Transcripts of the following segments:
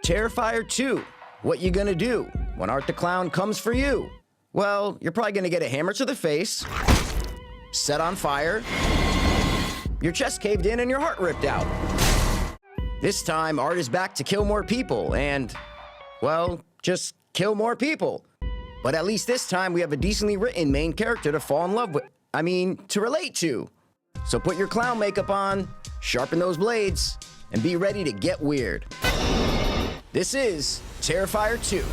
Terrifier 2. What you gonna do when Art the Clown comes for you? Well, you're probably gonna get a hammer to the face, set on fire, your chest caved in and your heart ripped out. This time, Art is back to kill more people and, well, just kill more people. But at least this time, we have a decently written main character to fall in love with. To relate to. So put your clown makeup on, sharpen those blades, and be ready to get weird. This is Terrifier 2.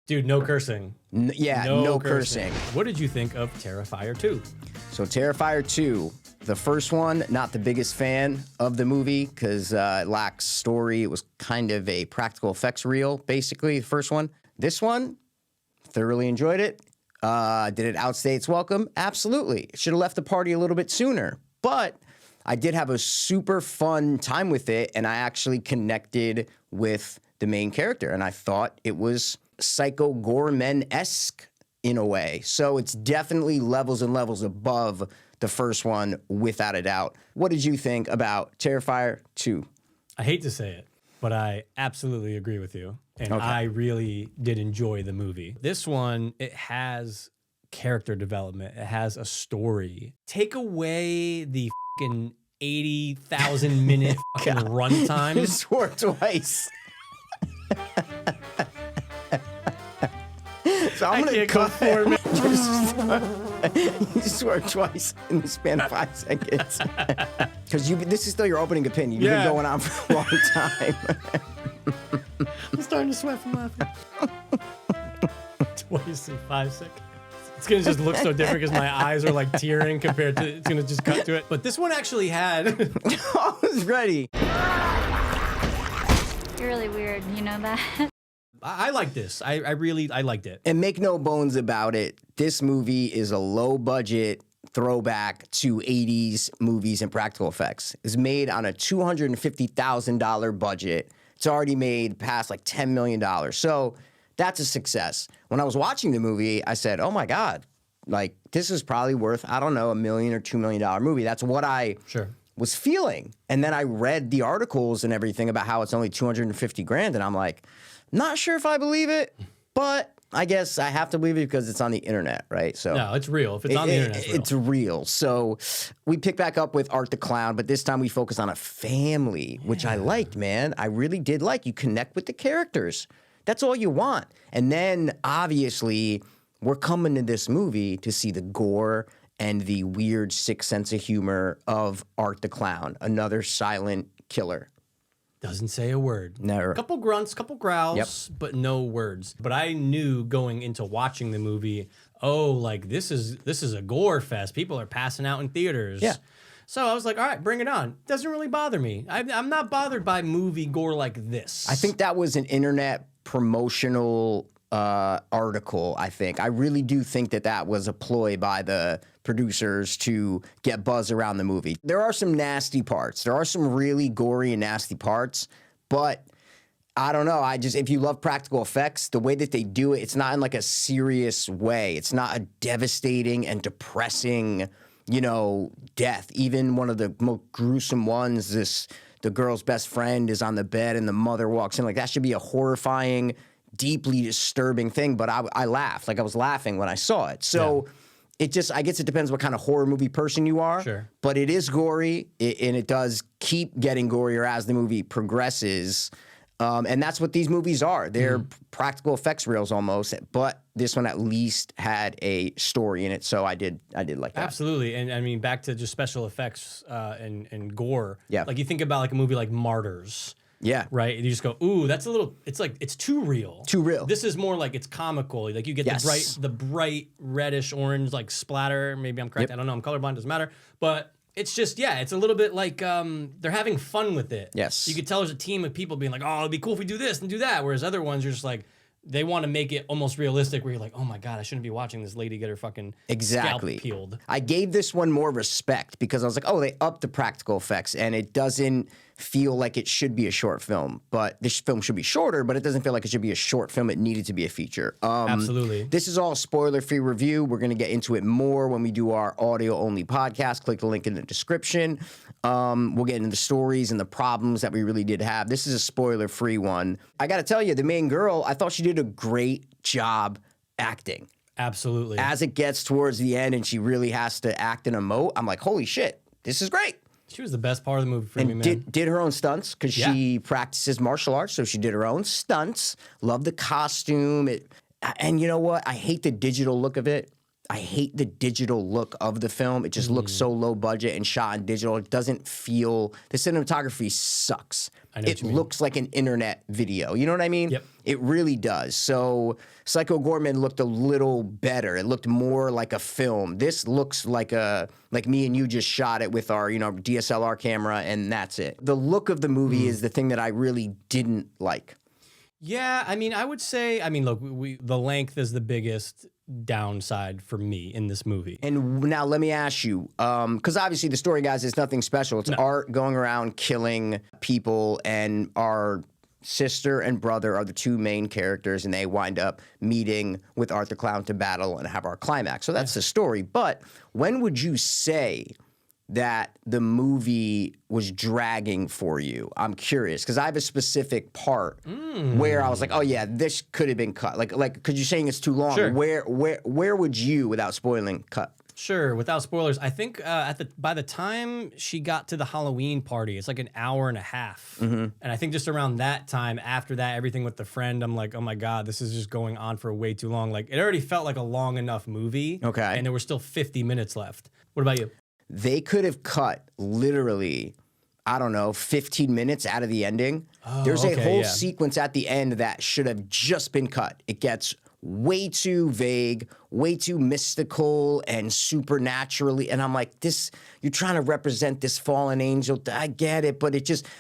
Dude, no cursing. No cursing. What did you think of Terrifier 2? So Terrifier 2, the first one, not the biggest fan of the movie because it lacks story. It was kind of a practical effects reel, basically, the first one. This one, thoroughly enjoyed it. Did it outstay its welcome? Absolutely. Should have left the party a little bit sooner. But I did have a super fun time with it, and I actually connected with the main character, and I thought it was Psycho Gorman-esque in a way. So it's definitely levels and levels above the first one, without a doubt. What did you think about Terrifier 2? I hate to say it, but I absolutely agree with you. And Okay. I really did enjoy the movie. This one, it has character development. It has a story. Take away the fucking 80,000 minute fucking runtime. You swore twice. So I'm gonna cut 4 minutes. You swore twice in the span of 5 seconds. Because this is still your opening opinion. You've been going on for a long time. I'm starting to sweat from laughing. Twice in 5 seconds. It's gonna just look so different because my eyes are like tearing compared to, it's gonna just cut to it. But this one actually had. I was ready. You're really weird, you know that? I like this. I liked it. And make no bones about it, this movie is a low budget throwback to 80s movies and practical effects. It's made on a $250,000 budget. It's already made past like $10 million. So that's a success. When I was watching the movie, I said, oh my God, like this is probably worth, I don't know, $1 million or $2 million movie. That's what I was feeling. And then I read the articles and everything about how it's only 250 grand. And I'm like, not sure if I believe it, but I guess I have to believe it because it's on the internet, right? So no, it's real. If it's on the internet, it's real. So we pick back up with Art the Clown, but this time we focus on a family, which I liked, man. I really did like. You connect with the characters. That's all you want. And then, obviously, we're coming to this movie to see the gore and the weird, sick sense of humor of Art the Clown, another silent killer. Doesn't say a word. Never. Couple grunts, couple growls, but no words. But I knew going into watching the movie, oh, like this is a gore fest. People are passing out in theaters. Yeah. So I was like, all right, bring it on. Doesn't really bother me. I'm not bothered by movie gore like this. I think that was an internet promotional article, I think. I really do think that was a ploy by the producers to get buzz around the movie. There are some nasty parts. There are some really gory and nasty parts, but I don't know. If you love practical effects, the way that they do it, it's not in like a serious way. It's not a devastating and depressing, death. Even one of the most gruesome ones, the girl's best friend is on the bed and the mother walks in. Like that should be a horrifying, deeply disturbing thing, but I laughed. Like I was laughing when I saw it. So I guess it depends what kind of horror movie person you are. Sure. But it is gory, and it does keep getting gorier as the movie progresses. And that's what these movies are. They're practical effects reels almost, but this one at least had a story in it. So I did like that. Absolutely. And I mean, back to just special effects and gore. Yeah. Like you think about like a movie like Martyrs. Yeah. Right? And you just go, ooh, that's it's too real. Too real. This is more like it's comical. Like you get the bright reddish orange like splatter. Maybe I'm correct. I don't know. I'm colorblind. Doesn't matter. But it's just, it's a little bit like they're having fun with it. Yes. You could tell there's a team of people being like, oh, it'd be cool if we do this and do that. Whereas other ones, you're just like, they want to make it almost realistic where you're like, oh my God, I shouldn't be watching this lady get her fucking scalp peeled. I gave this one more respect because I was like, oh, they upped the practical effects and it doesn't feel like it should be a short film. But this film should be shorter, but it doesn't feel like it should be a short film. It needed to be a feature. Absolutely. This is all a spoiler-free review. We're going to get into it more when we do our audio-only podcast. Click the link in the description. We'll get into the stories and the problems that we really did have. This is a spoiler-free one. I got to tell you, the main girl, I thought she did a great job acting. Absolutely. As it gets towards the end and she really has to act and emote, I'm like, holy shit, this is great. She was the best part of the movie for me, man. Did her own stunts because she practices martial arts, so she did her own stunts. Love the costume. And you know what? I hate the digital look of it. I hate the digital look of the film. It just looks so low budget and shot in digital. It doesn't feel, the cinematography sucks. I know what you mean. Looks like an internet video. You know what I mean? Yep. It really does. So Psycho Gorman looked a little better. It looked more like a film. This looks like me and you just shot it with our, DSLR camera and that's it. The look of the movie is the thing that I really didn't like. Yeah, I mean, I would say, look, the length is the biggest downside for me in this movie. And now let me ask you, because obviously the story, guys, is nothing special. It's Art going around killing people, and our sister and brother are the two main characters, and they wind up meeting with Art the Clown to battle and have our climax. So that's the story. But when would you say that the movie was dragging for you? I'm curious because I have a specific part where I was like, oh yeah, this could have been cut. Like, because you're saying it's too long. Sure. Where would you, without spoiling, cut? Sure, without spoilers, I think by the time she got to the Halloween party, it's like an hour and a half. And I think just around that time, after that, everything with the friend, I'm like, oh my God, this is just going on for way too long. Like, it already felt like a long enough movie. Okay. And there were still 50 minutes left. What about you? They could have cut literally, I don't know, 15 minutes out of the ending. There's a whole sequence at the end that should have just been cut. It gets way too vague, way too mystical and supernaturally. And I'm like, you're trying to represent this fallen angel. I get it, but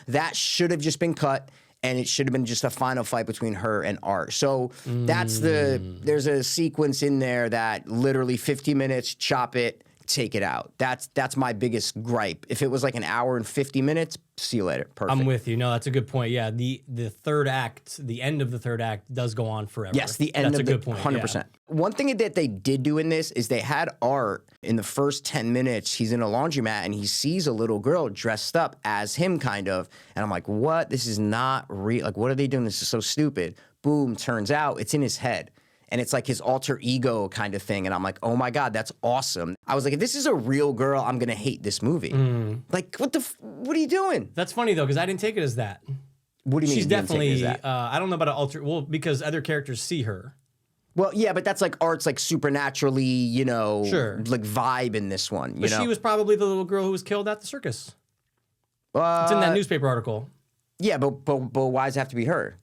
that should have just been cut. And it should have been just a final fight between her and Art. So there's a sequence in there that literally 50 minutes, chop it, take it out. That's my biggest gripe. If it was like an hour and 50 minutes, see you later. Perfect. I'm with you. No, that's a good point. Yeah, the third act, the end of the third act does go on forever. Yes, the end that's of a good point. 100%. Yeah. One thing that they did do in this is they had Art in the first 10 minutes. He's in a laundromat and he sees a little girl dressed up as him, kind of. And I'm like, what? This is not real. Like, what are they doing? This is so stupid. Boom, turns out it's in his head. And it's like his alter ego kind of thing. And I'm like, oh my God, that's awesome. I was like, if this is a real girl, I'm going to hate this movie. Like, what are you doing? That's funny, though, because I didn't take it as that. What do you mean? She's definitely, I don't know about an alter, well, because other characters see her. Well, yeah, but that's like Art's like supernaturally, like vibe in this one. But she was probably the little girl who was killed at the circus. It's in that newspaper article. Yeah, but why does it have to be her?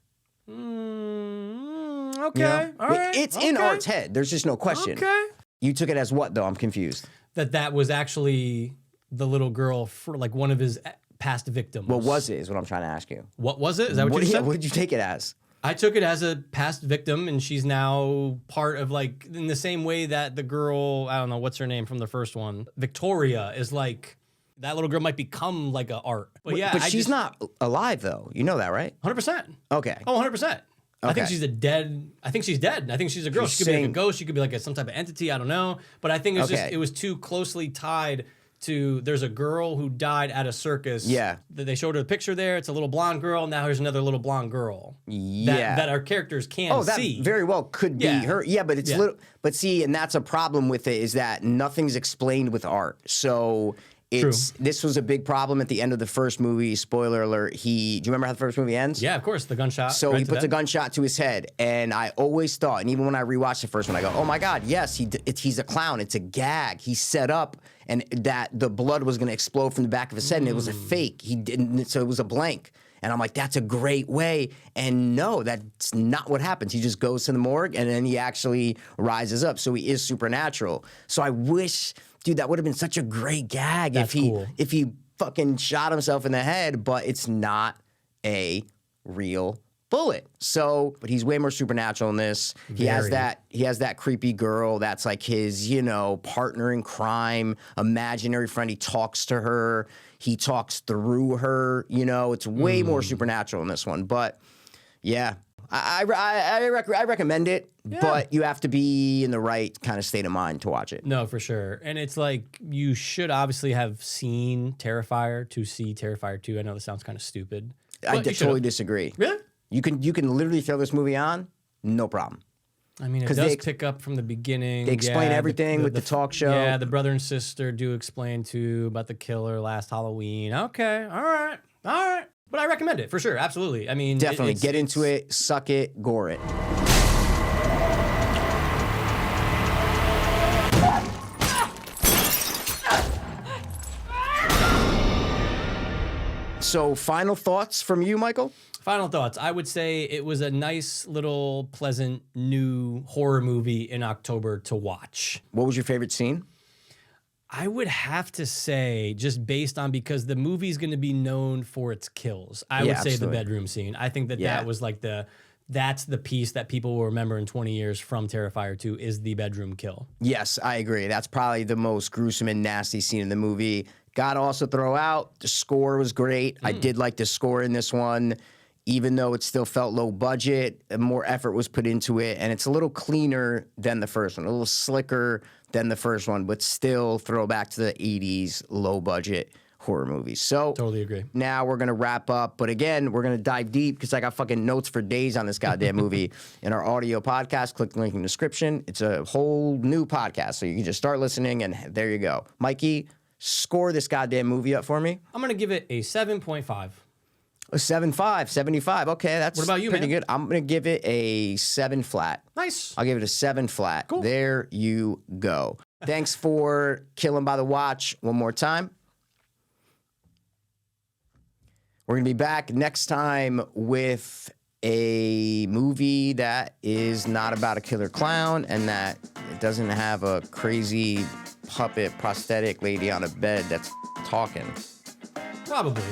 Okay, all right. It's in Art's head. There's just no question. Okay. You took it as what, though? I'm confused. That was actually the little girl for like one of his past victims. What was it, is what I'm trying to ask you. What was it? Is that what you said? What did you take it as? I took it as a past victim, and she's now part of, like, in the same way that the girl, I don't know, what's her name from the first one? Victoria is like, that little girl might become like a Art. But yeah, but she's not alive, though. You know that, right? 100%. Okay. Oh, 100%. I think Okay. she's dead. I think she's dead. I think she's a girl. She could be like a ghost. She could be like some type of entity. I don't know. But I think it's just, it was too closely tied to, there's a girl who died at a circus. Yeah. They showed her a picture there. It's a little blonde girl. Now here's another little blonde girl. Yeah. That our characters can see. That very well could be her. Yeah, but it's little. But see, and that's a problem with it, is that nothing's explained with Art. So this was a big problem at the end of the first movie. Spoiler alert. Do you remember how the first movie ends? Yeah, of course, the gunshot. So he puts a gunshot to his head, and I always thought, and even when I rewatched the first one, I go, oh my God, yes, he's a clown. It's a gag. He set up, and that the blood was going to explode from the back of his head, and it was a fake. He didn't, so it was a blank. And I'm like, that's a great way. And no, that's not what happens. He just goes to the morgue, and then he actually rises up. So he is supernatural. So I wish, dude, that would have been such a great gag if he fucking shot himself in the head, but it's not a real bullet. So, but he's way more supernatural in this. He has Very. that creepy girl that's like his, partner in crime, imaginary friend. He talks to her. He talks through her. It's way more supernatural in this one. But yeah, I recommend it. But you have to be in the right kind of state of mind to watch it. No, for sure. And it's like you should obviously have seen Terrifier to see Terrifier 2. I know this sounds kind of stupid. I but you totally should've. disagree. Really? You can literally throw this movie on, no problem. I mean, it 'Cause does they pick up from the beginning. They explain everything with the talk show. Yeah, the brother and sister do explain too about the killer last Halloween. Okay, all right. But I recommend it for sure, absolutely. I mean, Definitely get into it, suck it, gore it. So, final thoughts from you, Michael? Final thoughts. I would say it was a nice little pleasant new horror movie in October to watch. What was your favorite scene? I would have to say, just based on because the movie's going to be known for its kills. I would say absolutely. the bedroom scene. I think that Yeah. that was like that's the piece that people will remember in 20 years from Terrifier 2 is the bedroom kill. Yes, I agree. That's probably the most gruesome and nasty scene in the movie. Gotta also throw out, the score was great. I did like the score in this one. Even though it still felt low budget, more effort was put into it, and it's a little cleaner than the first one, a little slicker than the first one, but still throw back to the 80s low budget horror movies. So Totally agree. now we're gonna wrap up, but again, we're gonna dive deep because I got fucking notes for days on this goddamn movie in our audio podcast. Click the link in the description. It's a whole new podcast, so you can just start listening, and there you go. Mikey, score this goddamn movie up for me. I'm going to give it a 7.5. A 7.5, 75. Okay, that's What about you, pretty man? good. I'm gonna give it a 7 flat. Nice. I'll give it a 7 flat. Cool. There you go. Thanks for killing by the watch one more time. We're gonna be back next time with a movie that is not about a killer clown and that it doesn't have a crazy puppet prosthetic lady on a bed that's talking. Probably.